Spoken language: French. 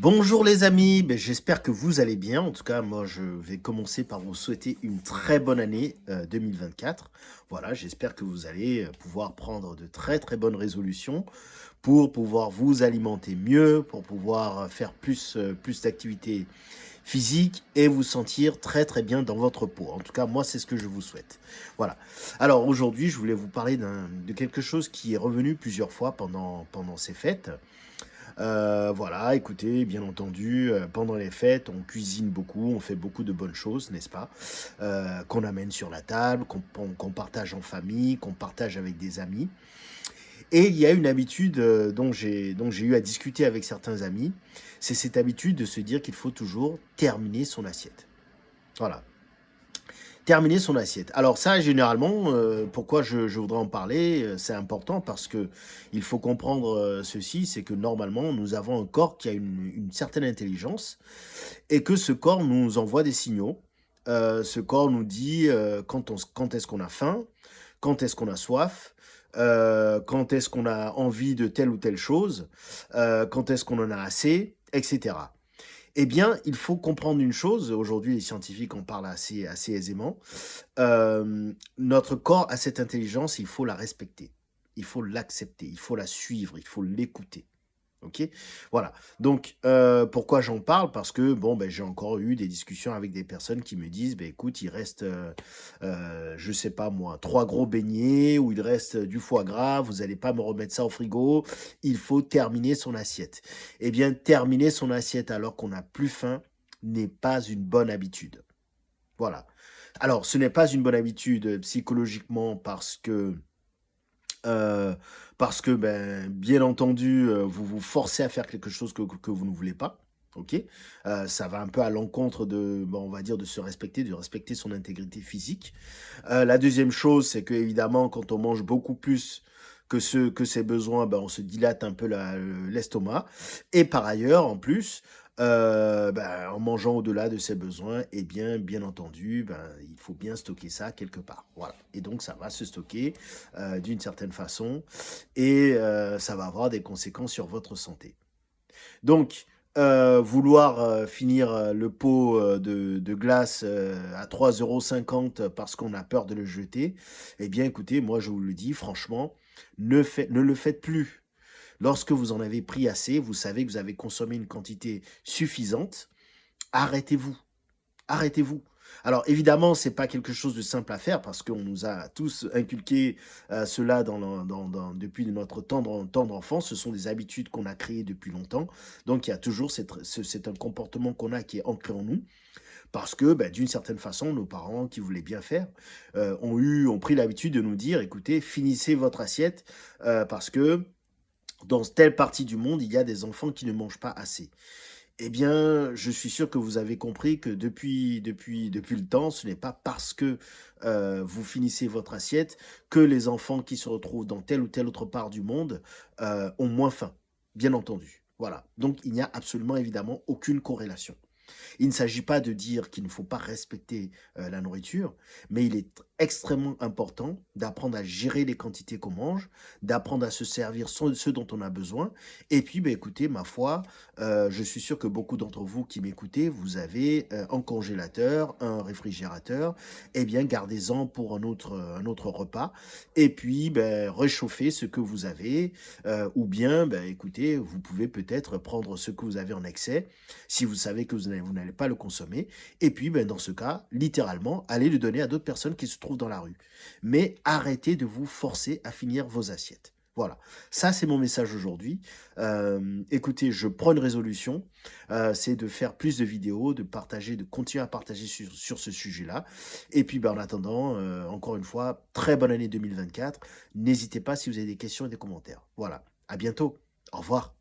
Bonjour les amis, j'espère que vous allez bien. En tout cas, moi je vais commencer par vous souhaiter une très bonne année 2024. Voilà, j'espère que vous allez pouvoir prendre de très très bonnes résolutions pour pouvoir vous alimenter mieux, pour pouvoir faire plus d'activités physiques et vous sentir très très bien dans votre peau. En tout cas, moi c'est ce que je vous souhaite. Voilà. Alors aujourd'hui, je voulais vous parler de quelque chose qui est revenu plusieurs fois pendant ces fêtes. Voilà, écoutez, bien entendu, pendant les fêtes, on cuisine beaucoup, on fait beaucoup de bonnes choses, n'est-ce pas? Qu'on amène sur la table, qu'on partage en famille, qu'on partage avec des amis. Et il y a une habitude dont j'ai eu à discuter avec certains amis, c'est cette habitude de se dire qu'il faut toujours terminer son assiette. Voilà. Terminer son assiette. Alors ça, généralement, pourquoi je voudrais en parler, c'est important parce que il faut comprendre ceci, c'est que normalement, nous avons un corps qui a une certaine intelligence et que ce corps nous envoie des signaux. Ce corps nous dit quand est-ce qu'on a faim, quand est-ce qu'on a soif, quand est-ce qu'on a envie de telle ou telle chose, quand est-ce qu'on en a assez, etc. Eh bien, il faut comprendre une chose, aujourd'hui les scientifiques en parlent assez aisément, notre corps a cette intelligence, il faut la respecter, il faut l'accepter, il faut la suivre, il faut l'écouter. OK? Voilà. Donc, pourquoi j'en parle? Parce que, bon, j'ai encore eu des discussions avec des personnes qui me disent: écoute, il reste, je sais pas moi, 3 gros beignets ou il reste du foie gras, vous allez pas me remettre ça au frigo, il faut terminer son assiette». Eh bien, terminer son assiette alors qu'on n'a plus faim n'est pas une bonne habitude. Voilà. Alors, ce n'est pas une bonne habitude, psychologiquement Heu, parce que, bien entendu, vous vous forcez à faire quelque chose que vous ne voulez pas, OK? Ça va un peu à l'encontre de, on va dire de se respecter, de respecter son intégrité physique. La deuxième chose, c'est que évidemment, quand on mange beaucoup plus que ses besoins, on se dilate un peu l'estomac et par ailleurs, en plus, en mangeant au-delà de ses besoins et bien entendu, il faut bien stocker ça quelque part. Voilà, et donc ça va se stocker, d'une certaine façon et ça va avoir des conséquences sur votre santé. Donc, vouloir, finir, le pot, de glace, à 3,50 € parce qu'on a peur de le jeter, eh bien écoutez, moi je vous le dis franchement, ne le faites plus. Lorsque vous en avez pris assez, vous savez que vous avez consommé une quantité suffisante, arrêtez-vous. Arrêtez-vous. Alors évidemment, c'est pas quelque chose de simple à faire parce qu'on nous a tous inculqué cela depuis notre tendre enfance. Ce sont des habitudes qu'on a créées depuis longtemps. Donc il y a toujours c'est un comportement qu'on a qui est ancré en nous parce que d'une certaine façon, nos parents qui voulaient bien faire ont pris l'habitude de nous dire, écoutez, finissez votre assiette parce que dans telle partie du monde, il y a des enfants qui ne mangent pas assez. Eh bien, je suis sûr que vous avez compris que depuis le temps, ce n'est pas parce que vous finissez votre assiette que les enfants qui se retrouvent dans telle ou telle autre part du monde ont moins faim, bien entendu. Voilà. Donc, il n'y a absolument évidemment aucune corrélation. Il ne s'agit pas de dire qu'il ne faut pas respecter la nourriture, mais il est extrêmement important d'apprendre à gérer les quantités qu'on mange, d'apprendre à se servir ce dont on a besoin. Et puis, écoutez, ma foi, je suis sûr que beaucoup d'entre vous qui m'écoutez, vous avez un congélateur, un réfrigérateur. Eh bien, gardez-en pour un autre repas. Et puis, réchauffez ce que vous avez. Ou bien, écoutez, vous pouvez peut-être prendre ce que vous avez en excès si vous savez que vous n'allez pas le consommer. Et puis, dans ce cas, littéralement, allez le donner à d'autres personnes qui se trouvent dans la rue. Mais arrêtez de vous forcer à finir vos assiettes. Voilà, ça c'est mon message aujourd'hui. Écoutez, je prends une résolution, c'est de faire plus de vidéos, de partager, de continuer à partager sur ce sujet-là. Et puis en attendant, encore une fois, très bonne année 2024. N'hésitez pas si vous avez des questions et des commentaires. Voilà, à bientôt, au revoir.